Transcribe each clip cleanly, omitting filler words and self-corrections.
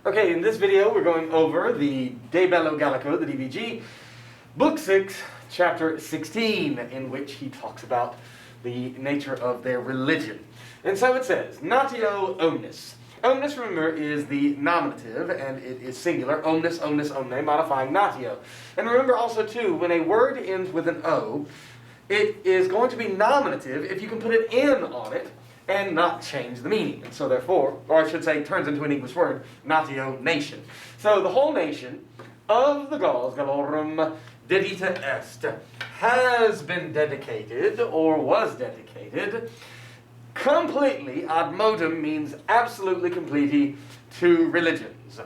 Okay, in this video we're going over the De Bello Gallico, the DBG, Book 6, Chapter 16, in which he talks about the nature of their religion. And so it says, Natio omnis. Omnis, remember, is the nominative, and it is singular. Omnis, omnis, omne, modifying natio. And remember also, too, when a word ends with an O, it is going to be nominative if you can put an N on it and not change the meaning. And so therefore, or I should say, turns into an English word, natio, nation. So the whole nation of the Gauls, Gallorum dedita est, has been dedicated, or was dedicated, completely, ad modum means absolutely completely, to religions.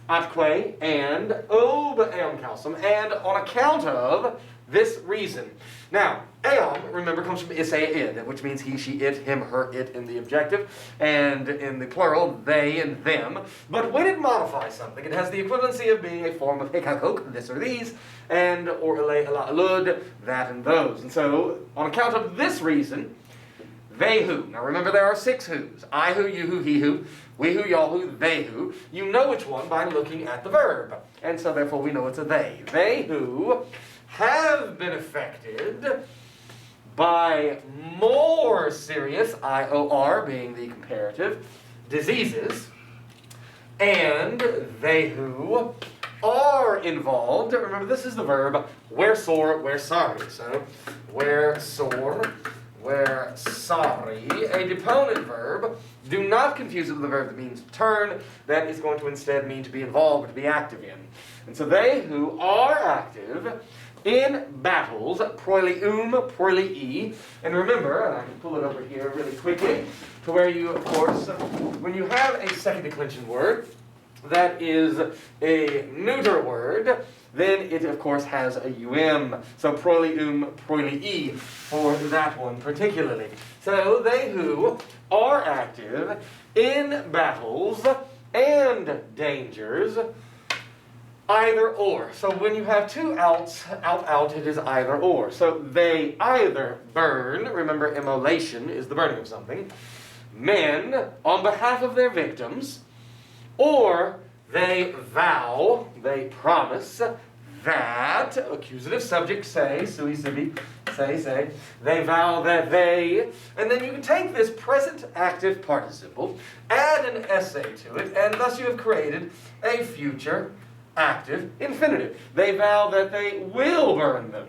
Atque and ob eum calcem, and on account of this reason. Now, eum, remember, comes from isse id, which means he, she, it, him, her, it in the objective, and in the plural, they and them. But when it modifies something, it has the equivalency of being a form of hekakok, this or these, and or ele, ela, elud, that and those. And so, on account of this reason, they who. Now remember, there are 6 who's. I who, you who, he who, we who, y'all who, they who. You know which one by looking at the verb. And so therefore we know it's a they. They who have been affected by more serious, IOR being the comparative, diseases, and they who are involved. Remember, this is the verb where sore, where sorry. So, where sore, where sorry, a deponent verb. Do not confuse it with the verb that means turn. That is going to instead mean to be involved, to be active in. And so they who are active in battles, proilium. And remember, and I can pull it over here really quickly, to where you, of course, when you have a second declension word, that is a neuter word, then it, of course, has a um. So proilium, proilii, for that one particularly. So they who are active in battles and dangers, either or. So when you have 2 outs, out, it is either or. So they either burn, remember immolation is the burning of something, men on behalf of their victims, or they vow, they promise, that, accusative subject, say, sui sibi, say, they vow that they, and then you can take this present active participle, add an essay to it, and thus you have created a future active infinitive. They vow that they will burn them.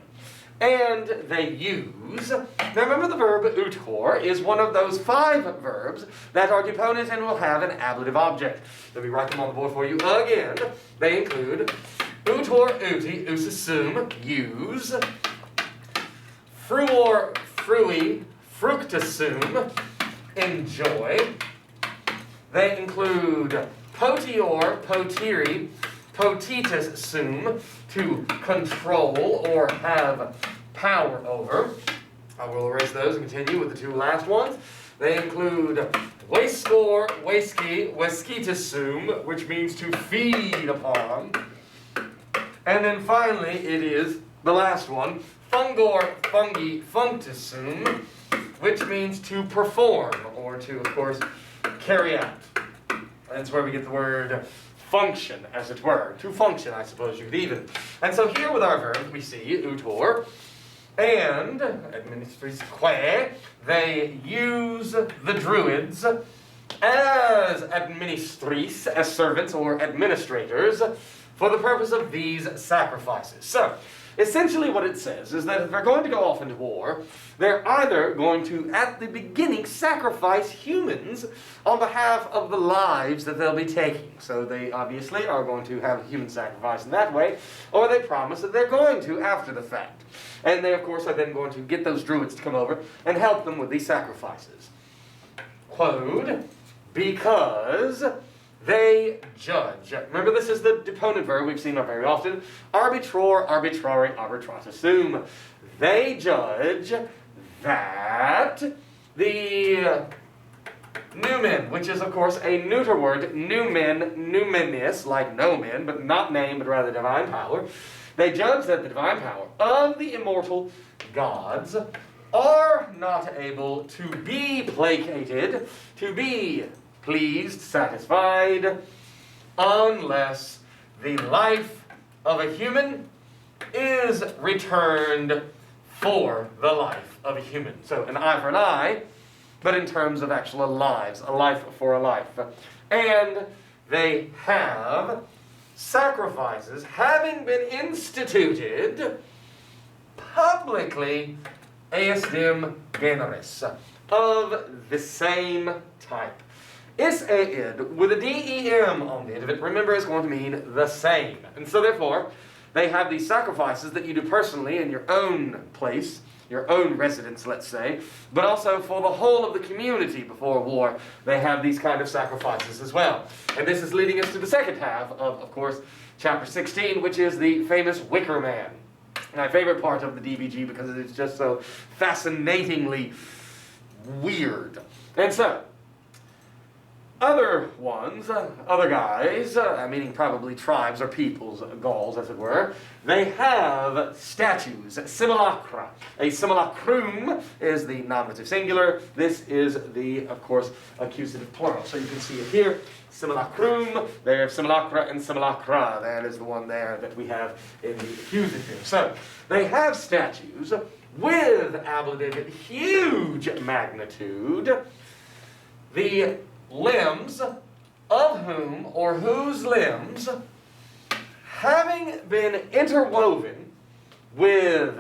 And they use, now remember the verb utor is one of those 5 verbs that are deponent and will have an ablative object. Let me write them on the board for you again. They include utor, uti, usasum, use, fruor, frui, fructasum, enjoy. They include potior, potiri, potitus sum, to control or have power over. I will erase those and continue with the 2 last ones. They include waskor, waski, waskitus sum, which means to feed upon. And then finally, it is the last one, fungor, fungi, functus sum, which means to perform, or to, of course, carry out. That's where we get the word function, as it were. To function, I suppose you could even. And so here with our verbs, we see utor and administrisque. They use the Druids as administris, as servants or administrators, for the purpose of these sacrifices. So, essentially what it says is that if they're going to go off into war, they're either going to, at the beginning, sacrifice humans on behalf of the lives that they'll be taking. So they obviously are going to have a human sacrifice in that way, or they promise that they're going to after the fact. And they, of course, are then going to get those druids to come over and help them with these sacrifices. Quote, because they judge. Remember, this is the deponent verb we've seen very often. Arbitror, arbitrari, arbitratusum. They judge that the numen, which is, of course, a neuter word, numen, numenis, like no men, but not name, but rather divine power. They judge that the divine power of the immortal gods are not able to be placated, to be pleased, satisfied, unless the life of a human is returned for the life of a human. So an eye for an eye, but in terms of actual lives, a life for a life. And they have sacrifices having been instituted publicly eisdem generis, of the same type. Is-a-id, with a D-E-M on the end of it, remember, is going to mean the same. And so therefore, they have these sacrifices that you do personally in your own place, your own residence, let's say, but also for the whole of the community before war, they have these kind of sacrifices as well. And this is leading us to the second half of course, chapter 16, which is the famous Wicker Man. My favorite part of the DBG because it's just so fascinatingly weird. And so, other ones, other guys, meaning probably tribes or peoples, Gauls as it were, they have statues, simulacra. A simulacrum is the nominative singular. This is the, of course, accusative plural. So you can see it here, simulacrum. They have simulacra and simulacra. That is the one there that we have in the accusative. So they have statues with ablative huge magnitude. The limbs of whom, or whose limbs, having been interwoven with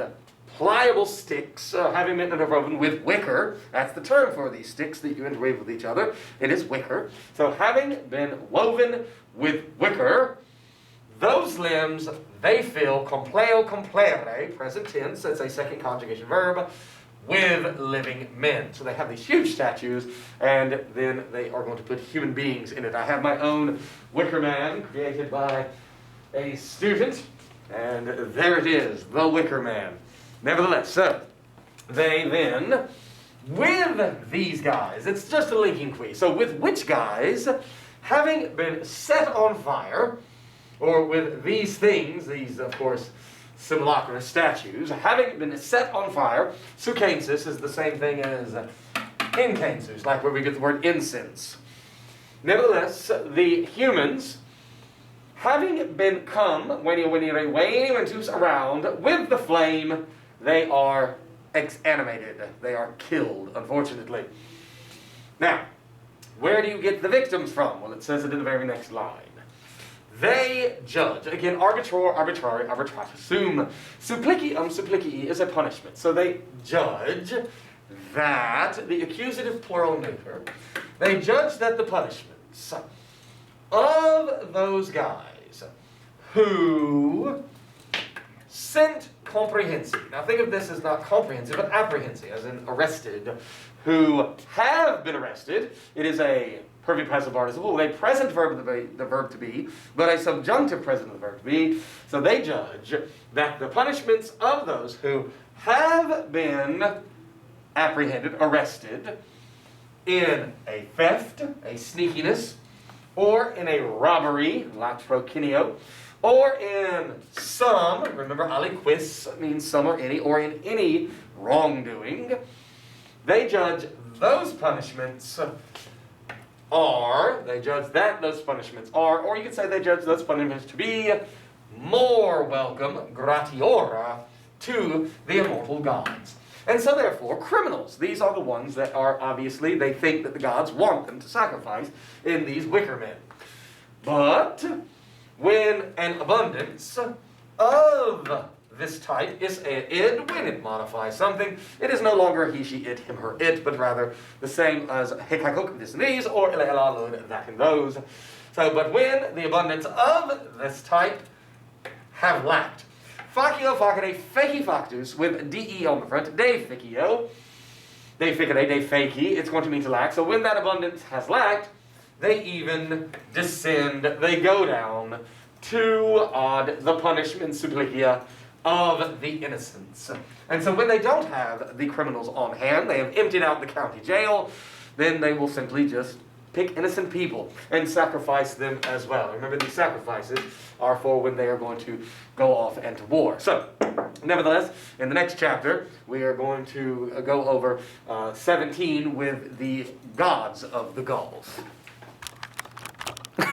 pliable sticks, having been interwoven with wicker, that's the term for these sticks that you interweave with each other, it is wicker. So having been woven with wicker, those limbs, they fill compleo complere, present tense, that's a second conjugation verb, with living men. So they have these huge statues, and then they are going to put human beings in it. I have my own Wicker Man, created by a student, and there it is, the Wicker Man. Nevertheless, so, they then, with these guys, it's just a linking qui, so with which guys, having been set on fire, or with these things, these, of course, simulacra statues, having been set on fire, sucensus is the same thing as incensus, like where we get the word incense. Nevertheless, the humans, having been come, around, with the flame, they are exanimated. They are killed, unfortunately. Now, where do you get the victims from? Well, it says it in the very next line. They judge. Again, arbitrary, arbitratum. Supplicium, supplicii is a punishment. So they judge that, the accusative plural neuter, they judge that the punishments of those guys who sent comprehensive. Now think of this as not comprehensive, but apprehensive, as in arrested, who have been arrested. It is a perfect passive participle, a present verb of the verb to be, but a subjunctive present of the verb to be. So they judge that the punishments of those who have been apprehended, arrested, in a theft, a sneakiness, or in a robbery, latrocinio, or in some, remember aliquis means some or any, or in any wrongdoing, they judge those punishments are, they judge that those punishments are, or you could say they judge those punishments to be more welcome, gratiora, to the immortal gods. And so therefore, criminals, these are the ones that are obviously, they think that the gods want them to sacrifice in these wicker men. But when an abundance of this type is id, when it modifies something, it is no longer he, she, it, him, her, it, but rather the same as hekakuk, this and these, or elalalud, that and those. So, but when the abundance of this type have lacked, facio facere feci factus, with de on the front, de ficio, de ficere, de feci, it's going to mean to lack. So when that abundance has lacked, they even descend, they go down to the punishment supplicia of the innocents. And so when they don't have the criminals on hand, they have emptied out the county jail, then they will simply just pick innocent people and sacrifice them as well. Remember, these sacrifices are for when they are going to go off and to war. So, nevertheless, in the next chapter, we are going to go over 17 with the gods of the Gauls.